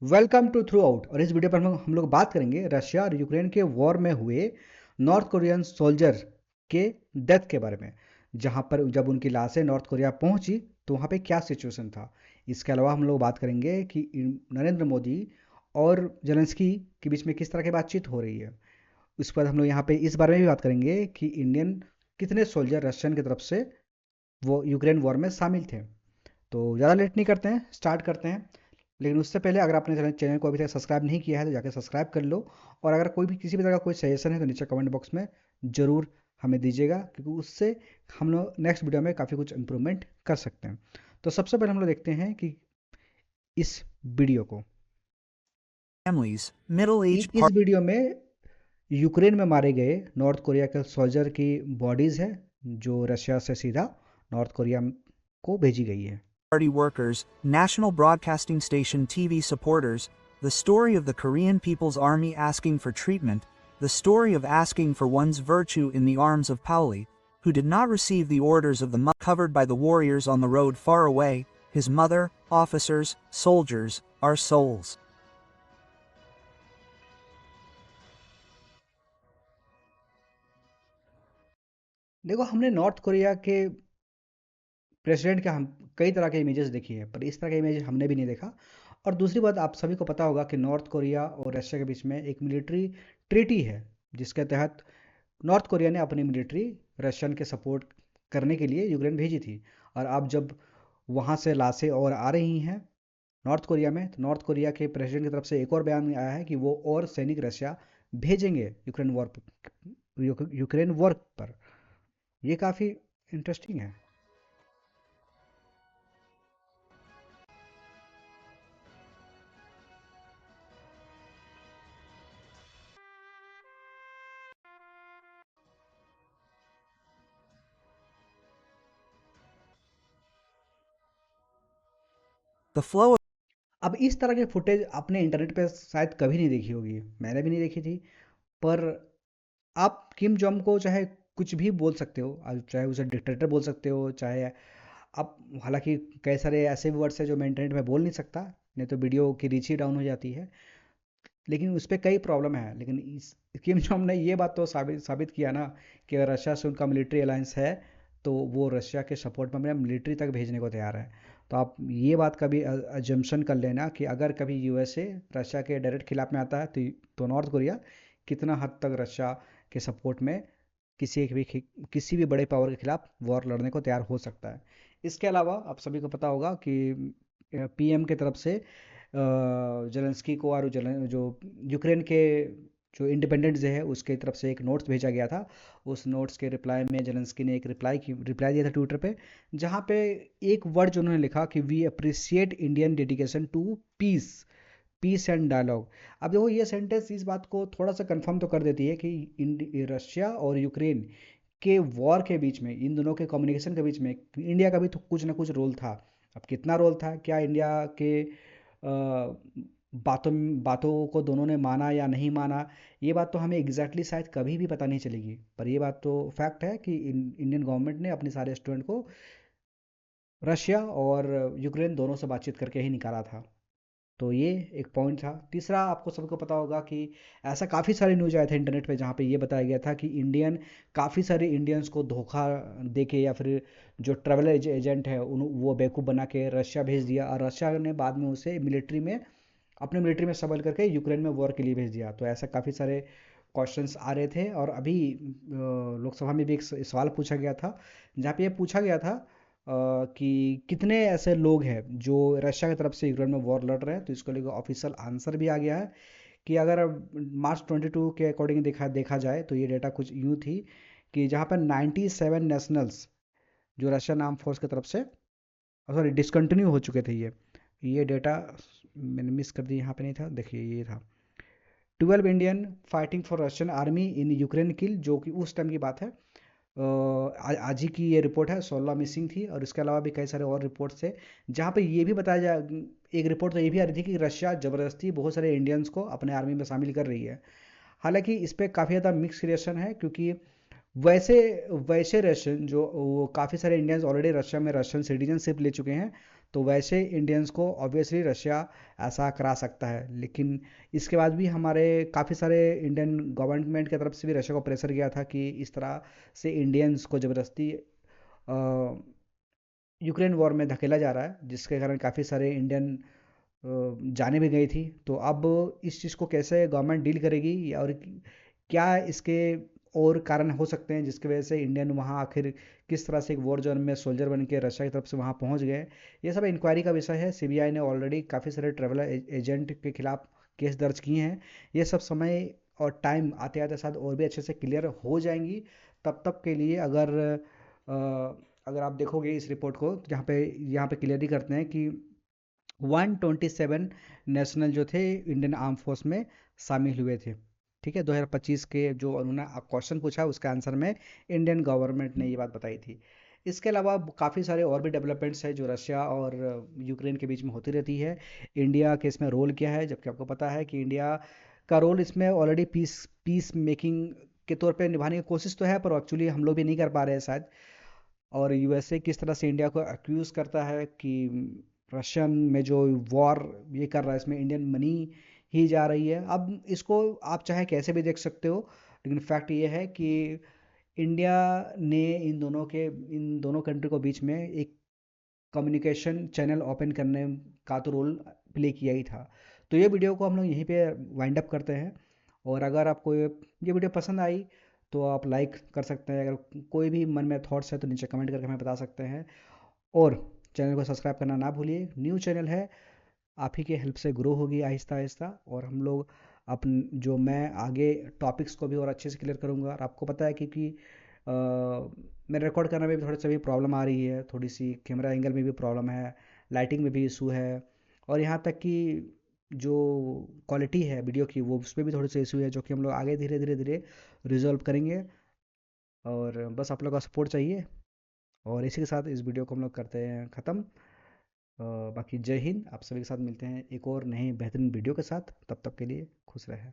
Welcome to through out. और इस video पर हम लोग बात करेंगे रशिया और यूक्रेन के वॉर में हुए नॉर्थ कोरियन सोल्जर के डेथ के बारे में। जहां पर जब उनकी लाशें नॉर्थ कोरिया पहुंची तो वहां पे क्या सिचुएशन था। इसके अलावा हम लोग बात करेंगे कि नरेंद्र मोदी और जेलेंस्की के बीच में किस तरह की बातचीत हो रही है। उसके बाद हम लोग यहाँ पे इस बारे में भी बात करेंगे कि इंडियन कितने सोल्जर रशियन की तरफ से वो यूक्रेन वॉर में शामिल थे। तो ज़्यादा लेट नहीं करते हैं, स्टार्ट करते हैं। लेकिन उससे पहले अगर आपने चैनल को अभी तक सब्सक्राइब नहीं किया है तो जाकर सब्सक्राइब कर लो। और अगर कोई भी किसी भी तरह का कोई सजेशन है तो नीचे कमेंट बॉक्स में ज़रूर हमें दीजिएगा, क्योंकि उससे हम लोग नेक्स्ट वीडियो में काफ़ी कुछ इम्प्रूवमेंट कर सकते हैं। तो सबसे पहले हम लोग देखते हैं कि इस वीडियो को। families, middle-aged इस वीडियो में यूक्रेन में मारे गए नॉर्थ कोरिया के सोल्जर की बॉडीज़ है, जो रशिया से सीधा नॉर्थ कोरिया को भेजी गई है। party workers, national broadcasting station TV supporters, the story of the Korean People's Army asking for treatment, the story of asking for one's virtue in the arms of Pauli, who did not receive the orders of the covered by the warriors on the road far away, his mother, officers, soldiers, our souls. देखो, हमने north Korea के president के हम कई तरह के images देखी है, पर इस तरह का इमेज हमने भी नहीं देखा। और दूसरी बात, आप सभी को पता होगा कि नॉर्थ कोरिया और रशिया के बीच में एक मिलिट्री ट्रीटी है, जिसके तहत नॉर्थ कोरिया ने अपनी मिलिट्री रशियन के सपोर्ट करने के लिए यूक्रेन भेजी थी। और अब जब वहाँ से लाशें और आ रही हैं नॉर्थ कोरिया में, तो नॉर्थ कोरिया के प्रेसिडेंट की तरफ से एक और बयान आया है कि वो और सैनिक रशिया भेजेंगे यूक्रेन वॉर पर। ये काफ़ी इंटरेस्टिंग है। The flow of अब इस तरह की फुटेज आपने इंटरनेट पे शायद कभी नहीं देखी होगी, मैंने भी नहीं देखी थी। पर आप किम जोंग को चाहे कुछ भी बोल सकते हो, आप चाहे उसे डिक्टेटर बोल सकते हो, चाहे आप, हालांकि कई सारे ऐसे वर्ड्स हैं जो मैं इंटरनेट में बोल नहीं सकता, नहीं तो वीडियो की रीच ही डाउन हो जाती है। लेकिन उस पर कई प्रॉब्लम है। लेकिन इस किम जोंग ने ये बात तो साबित किया ना कि अगर रशिया से उनका मिलिट्री अलायंस है तो वो रशिया के सपोर्ट में अपने मिलिट्री तक भेजने को तैयार है। तो आप ये बात कभी अजम्पशन कर लेना कि अगर कभी यूएसए रशिया के डायरेक्ट खिलाफ में आता है तो नॉर्थ कोरिया कितना हद तक रशिया के सपोर्ट में किसी भी बड़े पावर के खिलाफ वॉर लड़ने को तैयार हो सकता है। इसके अलावा आप सभी को पता होगा कि पीएम की तरफ से जेलेंस्की को और जो यूक्रेन के जो इंडिपेंडेंट डे है उसके तरफ से एक नोट्स भेजा गया था। उस नोट्स के रिप्लाई में जेलेंस्की ने एक रिप्लाई दिया था ट्विटर पे, जहाँ पे एक वर्ड जो उन्होंने लिखा कि we appreciate Indian dedication to peace peace and dialogue. अब देखो, ये सेंटेंस इस बात को थोड़ा सा कंफर्म तो कर देती है कि रशिया और यूक्रेन के वॉर के बीच में, इन दोनों के कम्युनिकेशन के बीच में इंडिया का भी तो कुछ ना कुछ रोल था। अब कितना रोल था, क्या इंडिया के बातों बातों को दोनों ने माना या नहीं माना, ये बात तो हमें एग्जैक्टली शायद कभी भी पता नहीं चलेगी। पर ये बात तो फैक्ट है कि इंडियन गवर्नमेंट ने अपने सारे स्टूडेंट को रशिया और यूक्रेन दोनों से बातचीत करके ही निकाला था। तो ये एक पॉइंट था। तीसरा, आपको सबको पता होगा कि ऐसा काफ़ी सारे न्यूज़ आए थे इंटरनेट पे जहाँ पे ये बताया गया था कि काफ़ी सारे इंडियंस को धोखा दे के, या फिर जो ट्रैवल एजेंट है वो बेवकूफ़ बना के रशिया भेज दिया, और रशिया ने बाद में उसे अपने मिलिट्री में संभल करके यूक्रेन में वॉर के लिए भेज दिया। तो ऐसा काफ़ी सारे क्वेश्चंस आ रहे थे। और अभी लोकसभा में भी एक सवाल पूछा गया था, जहाँ पे ये पूछा गया था कि कितने ऐसे लोग हैं जो रशिया की तरफ से यूक्रेन में वॉर लड़ रहे हैं। तो इसको लेकर ऑफिशियल आंसर भी आ गया है कि अगर मार्च 22 के अकॉर्डिंग देखा जाए तो ये डेटा कुछ यूँ थी कि जहाँ पर 97 नेशनल्स जो रशियन आर्म फोर्स की तरफ से, सॉरी, डिसकंटिन्यू हो चुके थे। ये डेटा मैंने मिस कर दी, यहाँ पे नहीं था, देखिए ये था 12 Indian fighting for Russian army in Ukraine kill, जो कि उस टाइम की बात है। आज ही की ये रिपोर्ट है, 16 मिसिंग थी। और इसके अलावा भी कई सारे और रिपोर्ट्स थे जहाँ पे ये भी बताया जा, एक रिपोर्ट तो ये भी आ रही थी कि रशिया ज़बरदस्ती बहुत सारे इंडियंस को अपने आर्मी में शामिल कर रही है। हालांकि इस पर काफ़ी ज़्यादा मिक्स रिएक्शन है, क्योंकि वैसे वैसे रशियन जो वो काफ़ी सारे इंडियंस ऑलरेडी रशिया में रशियन सिटीजनशिप ले चुके हैं। तो वैसे इंडियंस को ऑब्वियसली रशिया ऐसा करा सकता है। लेकिन इसके बाद भी हमारे काफ़ी सारे इंडियन गवर्नमेंट की तरफ से भी रशिया को प्रेशर किया था कि इस तरह से इंडियंस को ज़बरदस्ती यूक्रेन वॉर में धकेला जा रहा है, जिसके कारण काफ़ी सारे इंडियन जाने भी गई थी। तो अब इस चीज़ को कैसे गवर्नमेंट डील करेगी, और क्या इसके और कारण हो सकते हैं जिसकी वजह से इंडियन वहाँ आखिर किस तरह से एक वॉर जोन में सोल्जर बन के रशिया की तरफ से वहाँ पहुँच गए, ये सब इंक्वायरी का विषय है। सीबीआई ने ऑलरेडी काफ़ी सारे ट्रेवल एजेंट के खिलाफ केस दर्ज किए हैं। ये सब समय और टाइम आते आते साथ और भी अच्छे से क्लियर हो जाएंगी। तब तक के लिए अगर आप देखोगे इस रिपोर्ट को, तो यहाँ पे क्लियर ही करते हैं कि 127 नेशनल जो थे इंडियन आर्म फोर्स में शामिल हुए थे। ठीक है, 2025 के जो उन्होंने क्वेश्चन पूछा उसका आंसर में इंडियन गवर्नमेंट ने ये बात बताई थी। इसके अलावा काफ़ी सारे और भी डेवलपमेंट्स हैं जो रशिया और यूक्रेन के बीच में होती रहती है। इंडिया के इसमें रोल क्या है, जबकि आपको पता है कि इंडिया का रोल इसमें ऑलरेडी पीस पीस मेकिंग के तौर पे निभाने की कोशिश तो है, पर एक्चुअली हम लोग भी नहीं कर पा रहे हैं शायद। और यूएसए किस तरह से इंडिया को अक्यूज़ करता है कि रशियन में जो वॉर ये कर रहा है इसमें इंडियन मनी ही जा रही है। अब इसको आप चाहे कैसे भी देख सकते हो, लेकिन फैक्ट ये है कि इंडिया ने इन दोनों कंट्री को बीच में एक कम्युनिकेशन चैनल ओपन करने का तो रोल प्ले किया ही था। तो ये वीडियो को हम लोग यहीं पे वाइंड अप करते हैं। और अगर आपको ये वीडियो पसंद आई तो आप लाइक कर सकते हैं। अगर कोई भी मन में थॉट्स है तो नीचे कमेंट करके हमें बता सकते हैं। और चैनल को सब्सक्राइब करना ना भूलिए, न्यू चैनल है, आप ही के हेल्प से ग्रो होगी आहिस्ता आहिस्ता। और हम लोग अपन जो मैं आगे टॉपिक्स को भी और अच्छे से क्लियर करूँगा। और आपको पता है क्योंकि मेरे रिकॉर्ड करने में भी थोड़ी सी भी प्रॉब्लम आ रही है, थोड़ी सी कैमरा एंगल में भी प्रॉब्लम है, लाइटिंग में भी इशू है, और यहाँ तक कि जो क्वालिटी है वीडियो की वो उसमें भी थोड़ी सी इशू है, जो कि हम लोग आगे धीरे धीरे धीरे रिजॉल्व करेंगे। और बस आप लोग का सपोर्ट चाहिए। और इसी के साथ इस वीडियो को हम लोग करते हैं ख़त्म। बाकी जय हिंद, आप सभी के साथ मिलते हैं एक और नए बेहतरीन वीडियो के साथ। तब तक के लिए खुश रहें।